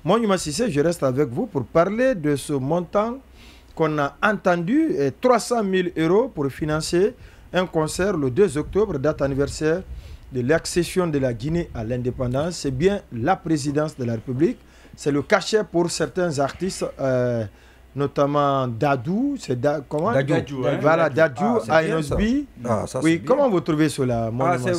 Moi, Nyouma Cissé, je reste avec vous pour parler de ce montant qu'on a entendu, 300 000 € pour financer un concert le 2 octobre, date anniversaire de l'accession de la Guinée à l'indépendance. C'est bien la présidence de la République. C'est le cachet pour certains artistes, notamment Dadou. C'est Dadju, hein? Voilà, Dadju, Ainosbi. Oui, comment vous trouvez cela?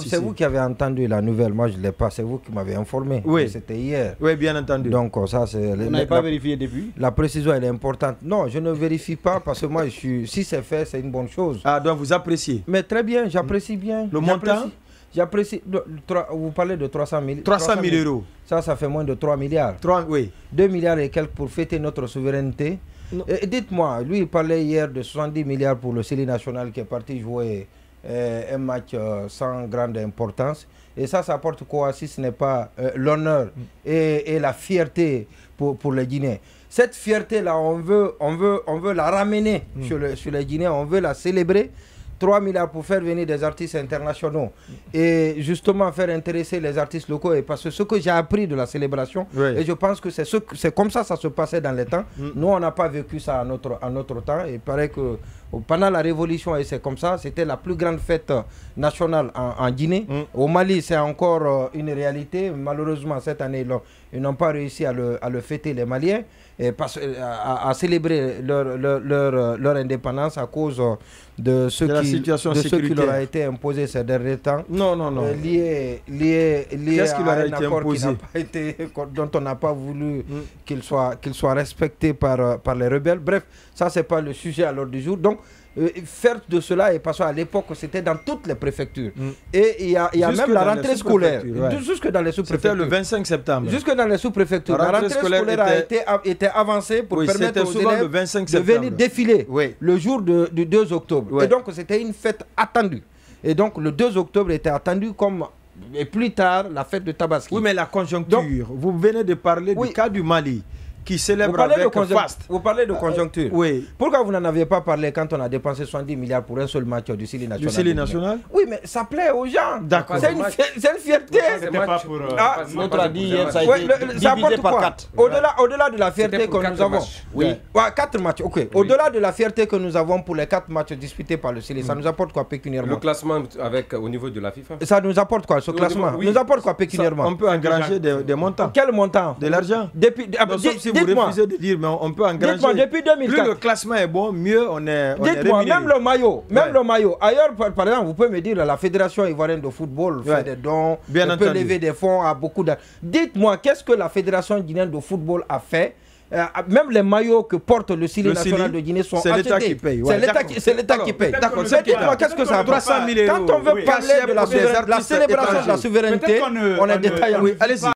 C'est vous qui avez entendu la nouvelle. Moi, je ne l'ai pas. C'est vous qui m'avez informé. Oui. C'était hier. Oui, bien entendu. Donc, ça, c'est. Vous n'avez pas vérifié depuis? La précision, elle est importante. Non, je ne vérifie pas parce que moi, si c'est fait, c'est une bonne chose. Ah, donc vous appréciez? Mais très bien, j'apprécie bien. Le montant? J'apprécie. Vous parlez de 300 000 €. 300 000 €. Ça fait moins de 3 milliards. 2 milliards et quelques pour fêter notre souveraineté. Dites-moi, lui, il parlait hier de 70 milliards pour le Sili national qui est parti jouer un match sans grande importance. Et ça apporte quoi si ce n'est pas l'honneur et la fierté pour les Guinéens? Cette fierté-là, on veut la ramener sur les Guinéens, on veut la célébrer. 3 milliards pour faire venir des artistes internationaux et justement faire intéresser les artistes locaux. Et parce que ce que j'ai appris de la célébration, et je pense que c'est comme ça se passait dans les temps. Nous, on n'a pas vécu ça à notre temps. Et il paraît que pendant la Révolution, et c'est comme ça, c'était la plus grande fête nationale en Guinée. Au Mali, c'est encore une réalité. Malheureusement, cette année, ils n'ont pas réussi à le fêter, les Maliens, et à célébrer leur indépendance à cause de ce qui leur a été imposé ces derniers temps. Non. Lié à un accord dont on n'a pas voulu qu'il soit respecté par les rebelles. Bref, ça, c'est pas le sujet à l'ordre du jour. Donc, faire de cela, et parce qu'à l'époque, c'était dans toutes les préféctures. Et il y a même la rentrée scolaire. Jusque dans les sous-préfectures. C'était le 25 septembre. Jusque dans les sous-préfectures. La rentrée scolaire a été avancée pour permettre aux élèves de venir défiler le jour du 2 octobre. Et donc, c'était une fête attendue. Et donc, le 2 octobre était attendu comme... Et plus tard, la fête de Tabaski. Oui, mais la conjoncture. Donc, vous venez de parler du cas du Mali, qui célèbre avec faste. Vous parlez de conjoncture. Oui. Pourquoi vous n'en aviez pas parlé quand on a dépensé 70 milliards pour un seul match du Sili national? Du Sili national? Oui, mais ça plaît aux gens. D'accord. C'est une fierté. Pas pour, notre a dit hier, ça a été divisé par 4. Au-delà de la fierté que nous avons. Oui. 4 matchs, ok. Au-delà de la fierté que nous avons pour les 4 matchs disputés par le Sili, ça nous apporte quoi pécuniairement? Le classement au niveau de la FIFA. Ça nous apporte quoi, ce classement? Nous apporte quoi pécuniairement? On peut engranger des montants. Quel montant? De l'argent. Si vous refusez de dire, mais on peut engranger. Dites-moi, depuis 2004. Plus le classement est bon, mieux on est Dites-moi, même le maillot. Ailleurs, par exemple, vous pouvez me dire, la Fédération ivoirienne de football fait des dons, on peut lever des fonds à beaucoup de... Dites-moi, qu'est-ce que la Fédération guinéenne de football a fait? Même les maillots que porte le Sili national de Guinée sont achetés. C'est l'État qui paye. C'est l'État qui paye. D'accord. Dites-moi, qu'est-ce que ça a? 300 000 €. Quand on veut parler de la célébration de la souveraineté, on est détaillant. Allez-y.